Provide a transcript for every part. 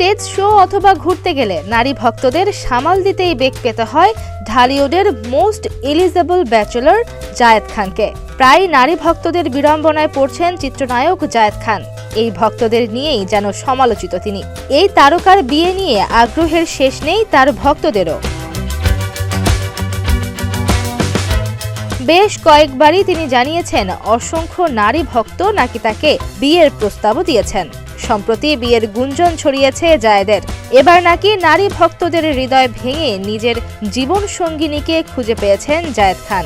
Stage show অথবা ঘুরতে গেলে নারী ভক্তদের সামাল দিতেই বেগ পেতে হয় ঢালিউডের মোস্ট এলিজেবল ব্যাচেলর জায়েদ খানকে। প্রায় নারী ভক্তদের বিড়ম্বনায় পড়ছেন চিত্রনায়ক জায়েদ খান। এই ভক্তদের নিয়েই যেন সমালোচিত তিনি। এই তারকার বিয়ে নিয়ে আগ্রহের শেষ নেই তার ভক্তদেরও। বেশ কয়েকবারই তিনি জানিয়েছেন অসংখ্য নারী ভক্ত নাকি তাকে বিয়ের প্রস্তাবও দিয়েছেন। সম্প্রতি বিয়ের গুঞ্জন ছড়িয়েছে জায়েদের। এবার নাকি নারী ভক্তদের হৃদয় ভেঙে নিজের জীবন সঙ্গিনীকে খুঁজে পেয়েছেন জায়েদ খান।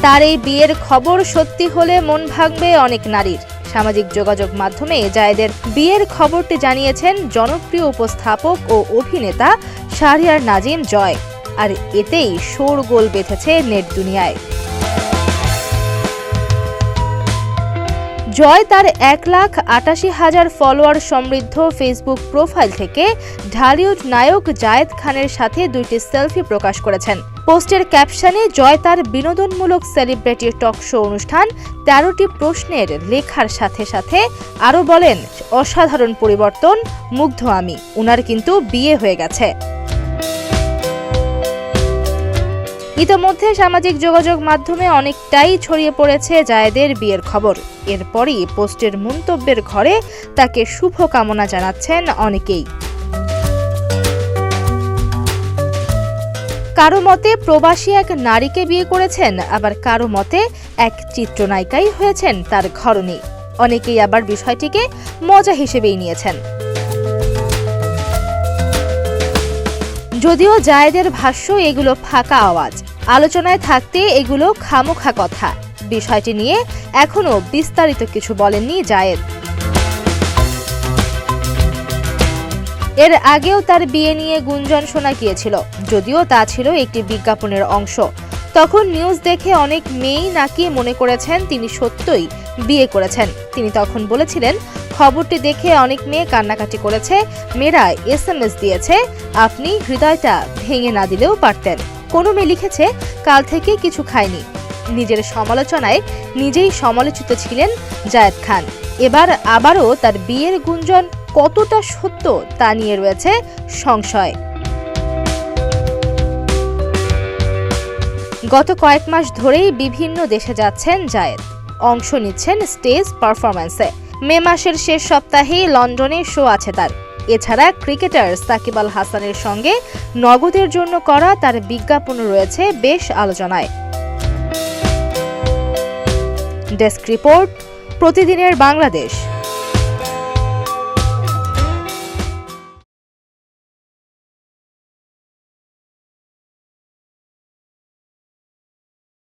তার এই বিয়ের খবর সত্যি হলে মন ভাঙবে অনেক নারীর। সামাজিক যোগাযোগ মাধ্যমে জায়েদের বিয়ের খবরটি জানিয়েছেন জনপ্রিয় উপস্থাপক ও অভিনেতা শাহরিয়ার নাজিম জয়। আর এতেই শোরগোল বেঁধেছে নেট দুনিয়ায়। জয় তার 1,88,000 ফলোয়ার সমৃদ্ধ ফেসবুক প্রোফাইল থেকে ঢালিউড নায়ক জায়েদ খানের সাথে 2টি সেলফি প্রকাশ করেছেন। পোস্টের ক্যাপশনে জয় তার বিনোদনমূলক সেলিব্রিটি টক শো অনুষ্ঠান 13টি প্রশ্নের লেখার সাথে সাথে আরও বলেন, অসাধারণ পরিবর্তন, মুগ্ধ আমি, উনার কিন্তু বিয়ে হয়ে গেছে। ইতোমধ্যে সামাজিক যোগাযোগ মাধ্যমে অনেকটাই ছড়িয়ে পড়েছে জায়েদের বিয়ের খবর। এরপরই পোস্টের মন্তব্যের ঘরে তাকে শুভকামনা জানাচ্ছেন অনেকেই। কারো মতে প্রবাসী এক নারীকে বিয়ে করেছেন, আবার কারো মতে এক চিত্রনায়িকাই হয়েছেন তার ঘরণী। অনেকেই আবার বিষয়টিকে মজা হিসেবেই নিয়েছেন। যদিও জায়েদের ভাষ্য এগুলো ফাঁকা আওয়াজ, আলোচনায় থাকতে এগুলো খামোখা কথা। বিষয়টি নিয়ে এখনো বিস্তারিত কিছু বলেননি জায়েদ। এর আগেও তার বিয়ে নিয়ে গুঞ্জন শোনা গিয়েছিল, যদিও তা ছিল একটি বিজ্ঞাপনের অংশ। তখন নিউজ দেখে অনেক মেয়েই নাকি মনে করেছেন তিনি সত্যই বিয়ে করেছেন। তিনি তখন বলেছিলেন, খবরটি দেখে অনেক মেয়ে কান্নাকাটি করেছে, মেয়েরা SMS দিয়েছে, আপনি হৃদয়টা ভেঙে না দিলেও পারতেন। কোনো মেয়ে লিখেছে, কাল থেকে কিছু খায়নি। নিজের সমালোচনায় নিজেই সমালোচিত ছিলেন জায়েদ খান। এবার আবারও তার বিয়ের গুঞ্জন কতটা সত্য তা নিয়ে রয়েছে সংশয়। গত কয়েক মাস ধরেই বিভিন্ন দেশে যাচ্ছেন জায়েদ, অংশ নিচ্ছেন স্টেজ পারফরম্যান্সে। মে মাসের শেষ সপ্তাহেই লন্ডনে শো আছে তার। এছাড়া ক্রিকেটার সাকিব আল হাসানের সঙ্গে নগদের জন্য করা তার বিজ্ঞাপন রয়েছে বেশ আলোচনায়। ডেস্ক রিপোর্ট, প্রতিদিনের বাংলাদেশ।